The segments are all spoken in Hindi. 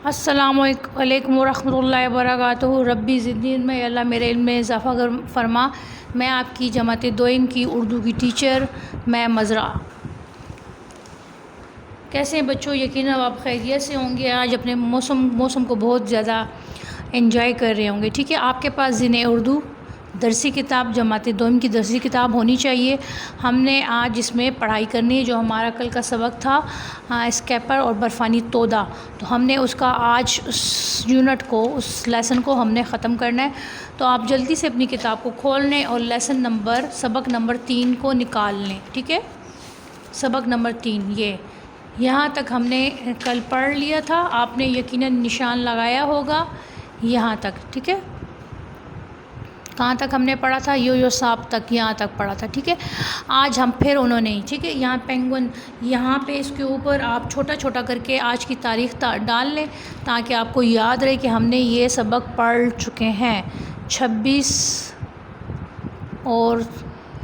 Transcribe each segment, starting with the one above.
अस्सलामुअलैकुम वरहमतुल्लाहि वबरकातुहू। रब्बी ज़िदनी में अल्लाह मेरे इल्म में इजाफ़ा फरमा। मैं आपकी जमात दोयम की उर्दू की टीचर मैं मज़रा। कैसे हैं बच्चों? यकीनन आप खैरियत से होंगे। आज अपने मौसम को बहुत ज़्यादा एंजॉय कर रहे होंगे। ठीक है, आपके पास ज़िने उर्दू दरसी किताब जमात दोयम की दरसी किताब होनी चाहिए। हमने आज इसमें पढ़ाई करनी है जो हमारा कल का सबक था स्कैपर और बर्फ़ानी तोदा। तो हमने उसका आज उस यूनिट को उस लेसन को हमने ख़त्म करना है। तो आप जल्दी से अपनी किताब को खोल लें और लेसन नंबर सबक नंबर 3 को निकाल लें। ठीक है, सबक नंबर 3 ये यहाँ तक हमने कल पढ़ लिया था। आपने यकीनन निशान लगाया होगा यहाँ तक। ठीक है, कहाँ तक हमने पढ़ा था? यो सांप तक, यहाँ तक पढ़ा था। ठीक है, आज हम फिर उन्होंने ठीक है यहाँ पेंगुइन, यहाँ पे इसके ऊपर आप छोटा छोटा करके आज की तारीख़ डाल लें ताकि आपको याद रहे कि हमने ये सबक पढ़ चुके हैं 26 और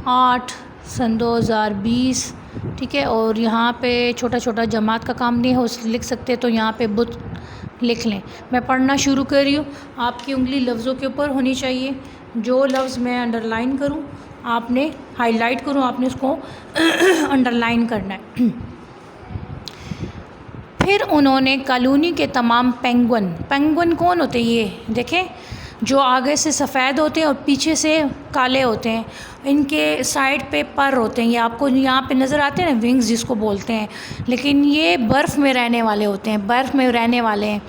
8 सन 2020। ठीक है, और यहाँ पे छोटा छोटा जमात का काम नहीं हो लिख सकते तो यहाँ पे बुत लिख लें। मैं पढ़ना शुरू कर रही हूँ। आपकी उंगली लफ्ज़ों के ऊपर होनी चाहिए। जो लफ्ज़ मैं अंडरलाइन करूँ आपने हाईलाइट करूँ, आपने उसको अंडरलाइन करना है। फिर उन्होंने कॉलोनी के तमाम पेंगुइन कौन होते हैं? ये देखें, जो आगे से सफ़ेद होते हैं और पीछे से काले होते हैं। इनके साइड पे पर होते हैं। ये आपको यहाँ पे नज़र आते हैं ना, विंग्स जिसको बोलते हैं। लेकिन ये बर्फ़ में रहने वाले होते हैं, बर्फ़ में रहने वाले हैं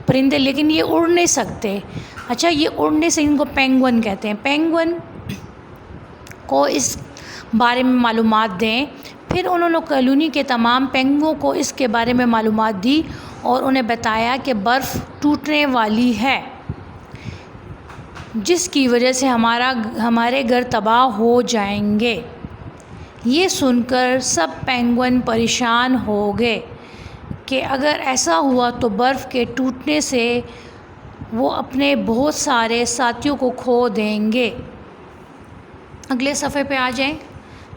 परिंदे, लेकिन ये उड़ नहीं सकते। अच्छा, ये उड़ने से इनको पेंगुइन कहते हैं। पेंगुइन को इस बारे में मालूमात दें। फिर उन्होंने कॉलोनी के तमाम पेंगुओं को इसके बारे में मालूमात दी और उन्हें बताया कि बर्फ़ टूटने वाली है जिसकी वजह से हमारे घर तबाह हो जाएंगे। ये सुनकर सब पेंगुइन परेशान हो गए कि अगर ऐसा हुआ तो बर्फ़ के टूटने से वो अपने बहुत सारे साथियों को खो देंगे। अगले सफ़े पे आ जाएं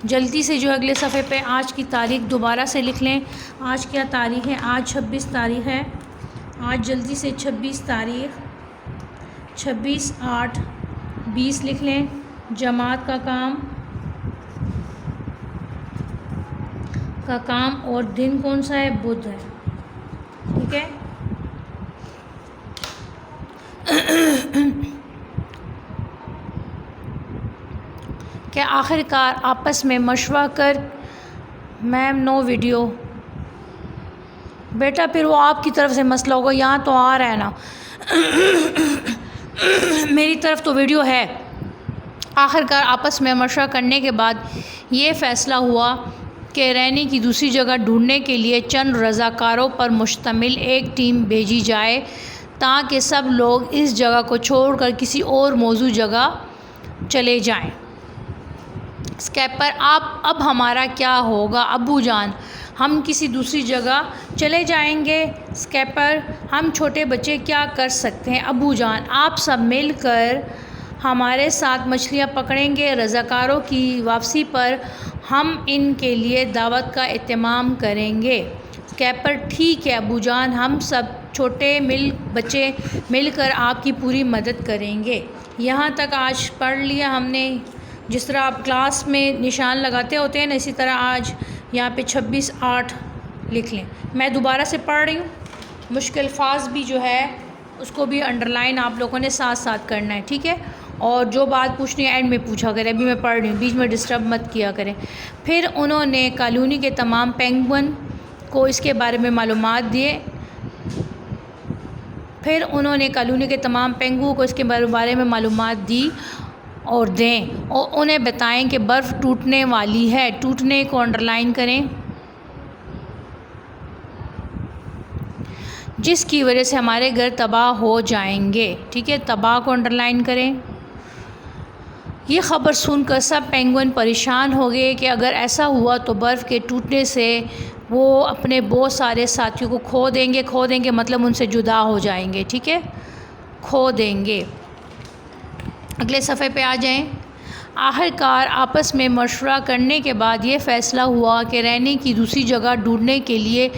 जल्दी से। जो अगले सफ़े पे आज की तारीख़ दोबारा से लिख लें। आज क्या तारीख़ है? आज 26 तारीख़ है। आज जल्दी से 26 तारीख़ 26/8/20 लिख लें। जमात का काम और दिन कौन सा है? बुध है। ठीक है, क्या आखिरकार आपस में मशवरा कर मैम नो वीडियो। बेटा फिर वो आपकी तरफ से मसला होगा, यहाँ तो आ रहा है ना। मेरी तरफ तो वीडियो है। आखिरकार आपस में मशवरा करने के बाद ये फ़ैसला हुआ कि रहने की दूसरी जगह ढूंढने के लिए चंद रज़ाकारों पर मुश्तमिल एक टीम भेजी जाए ताकि सब लोग इस जगह को छोड़कर किसी और मौजूद जगह चले जाएं। स्कैपर, आप अब हमारा क्या होगा? अब्बू जान, हम किसी दूसरी जगह चले जाएंगे। स्कैपर, हम छोटे बच्चे क्या कर सकते हैं? अब्बू जान, आप सब मिलकर हमारे साथ मछलियाँ पकड़ेंगे। रज़ाकारों की वापसी पर हम इनके लिए दावत का एहतमाम करेंगे। स्कैपर, ठीक है अब्बू जान, हम सब छोटे बच्चे मिलकर आपकी पूरी मदद करेंगे। यहाँ तक आज पढ़ लिया हमने। जिस तरह आप क्लास में निशान लगाते होते हैं ना, इसी तरह आज यहाँ पे 26/8 लिख लें। मैं दोबारा से पढ़ रही हूँ। मुश्किल अल्फाज भी जो है उसको भी अंडरलाइन आप लोगों ने साथ साथ करना है। ठीक है, और जो बात पूछनी है एंड में पूछा करें। अभी मैं पढ़ रही हूँ, बीच में डिस्टर्ब मत किया करें। फिर उन्होंने कॉलोनी के तमाम पेंगुइन को इसके बारे में मालूमात दिए। फिर उन्होंने कॉलोनी के तमाम पेंगुओं को इसके बारे में मालूमात दी और दें और उन्हें बताएं कि बर्फ़ टूटने वाली है। टूटने को अंडरलाइन करें, जिसकी वजह से हमारे घर तबाह हो जाएंगे। ठीक है, तबाह को अंडरलाइन करें। ये ख़बर सुनकर सब पेंगुइन परेशान हो गए कि अगर ऐसा हुआ तो बर्फ़ के टूटने से वो अपने बहुत सारे साथियों को खो देंगे मतलब उनसे जुदा हो जाएंगे। ठीक है, खो देंगे। अगले सफ़े पे आ जाएं। आखिरकार आपस में मशवरा करने के बाद ये फ़ैसला हुआ कि रहने की दूसरी जगह ढूंढने के लिए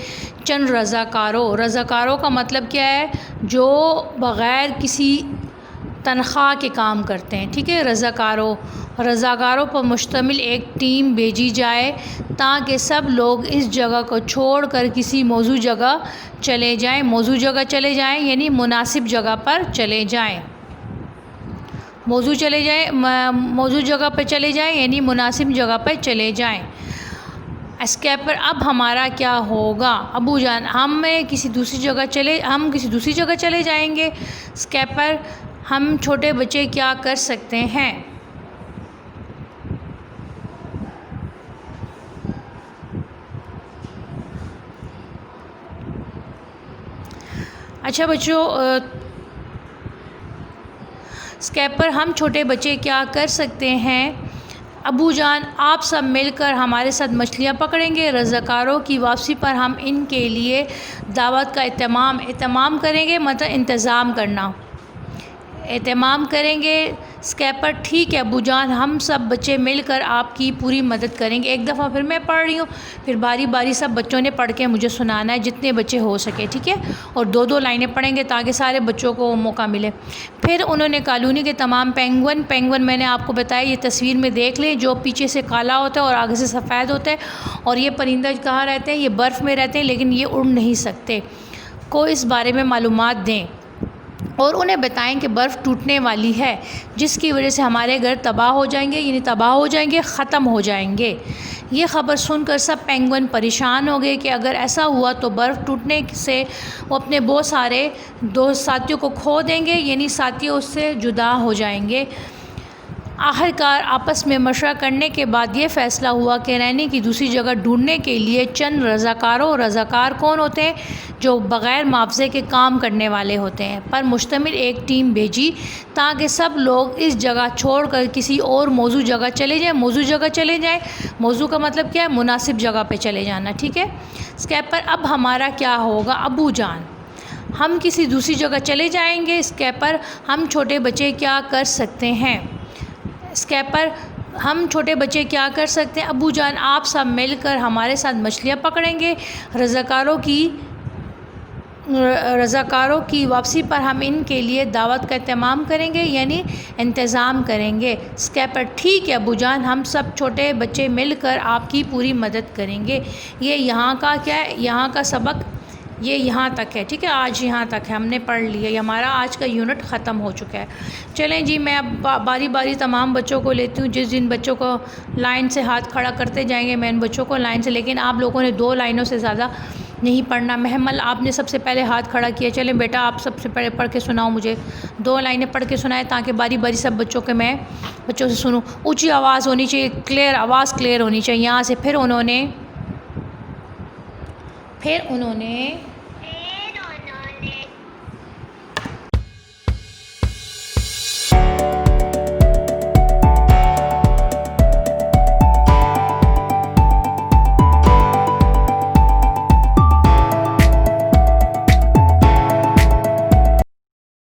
चंद रज़ाकारों का मतलब क्या है, जो बग़ैर किसी तनख्वाह के काम करते हैं, ठीक है। रज़ाकारों पर मुश्तमिल एक टीम भेजी जाए ताकि सब लोग इस जगह को छोड़कर किसी मौजूद जगह चले जाएं, यानी मुनासिब जगह पर चले जाएं। मौजूद जगह पर चले जाएं यानी मुनासिब जगह पर चले जाएं। एस्केपर अब हमारा क्या होगा? अबू जान, हम किसी दूसरी जगह चले जाएंगे। एस्केपर, हम छोटे बच्चे क्या कर सकते हैं? अच्छा बच्चों, स्कैपर, हम छोटे बच्चे क्या कर सकते हैं? अबू जान, आप सब मिलकर हमारे साथ मछलियाँ पकड़ेंगे। रज़ाकारों की वापसी पर हम इनके लिए दावत का एहतमाम करेंगे, मतलब एहतमाम करेंगे। स्कैपर, ठीक है अबू जान, हम सब बच्चे मिलकर आपकी पूरी मदद करेंगे। एक दफ़ा फिर मैं पढ़ रही हूँ, फिर बारी बारी सब बच्चों ने पढ़ के मुझे सुनाना है, जितने बच्चे हो सके, ठीक है। और दो दो लाइनें पढ़ेंगे ताकि सारे बच्चों को मौका मिले। फिर उन्होंने कॉलोनी के तमाम पेंगुइन मैंने आपको बताया, ये तस्वीर में देख लें, जो पीछे से काला होता है और आगे से सफ़ेद होता है। और ये परिंदा कहाँ रहते हैं? ये बर्फ़ में रहते हैं, लेकिन ये उड़ नहीं सकते। को इस बारे में मालूमात दें और उन्हें बताएं कि बर्फ़ टूटने वाली है, जिसकी वजह से हमारे घर तबाह हो जाएंगे, ख़त्म हो जाएंगे। ये ख़बर सुनकर सब पेंगुइन परेशान हो गए कि अगर ऐसा हुआ तो बर्फ़ टूटने से वो अपने बहुत सारे दोस्त साथियों को खो देंगे, यानी साथियों उससे जुदा हो जाएंगे। आखिरकार आपस में मशवरा करने के बाद ये फ़ैसला हुआ कि रहने की दूसरी जगह ढूंढने के लिए चंद रज़ाकार कौन होते हैं? जो बग़ैर मुआवजे के काम करने वाले होते हैं, पर मुश्तमिल एक टीम भेजी ताकि सब लोग इस जगह छोड़कर किसी और मौजूद जगह चले जाएं। मौजू का मतलब क्या है? मुनासिब जगह पे चले जाना, ठीक है। स्कैपर, अब हमारा क्या होगा? अबू जान, हम किसी दूसरी जगह चले जाएंगे। स्कैपर, हम छोटे बच्चे क्या कर सकते हैं? स्कैपर, हम छोटे बच्चे क्या कर सकते हैं? अबू जान, आप सब मिलकर हमारे साथ मछलियाँ पकड़ेंगे। रज़ाकारों की वापसी पर हम इनके लिए दावत का एहतमाम करेंगे, यानी इंतज़ाम करेंगे। स्कैपर, ठीक है अबू जान, हम सब छोटे बच्चे मिलकर आपकी पूरी मदद करेंगे। ये यहाँ का क्या है? यहाँ का सबक ये यहाँ तक है, ठीक है। आज यहाँ तक है, हमने पढ़ लिया। ये हमारा आज का यूनिट ख़त्म हो चुका है। चलें जी, मैं अब बारी बारी तमाम बच्चों को लेती हूँ। जिन बच्चों को लाइन से हाथ खड़ा करते जाएंगे मैं इन बच्चों को लाइन से, लेकिन आप लोगों ने 2 लाइनों से ज़्यादा नहीं पढ़ना। महमल, आपने सबसे पहले हाथ खड़ा किया। चलें बेटा, आप सबसे पहले पढ़ के सुनाओ मुझे, 2 लाइनें पढ़ के सुनाएं ताकि बारी बारी सब बच्चों से सुनूँ। ऊँची आवाज़ होनी चाहिए, आवाज़ क्लियर होनी चाहिए यहाँ से। फिर उन्होंने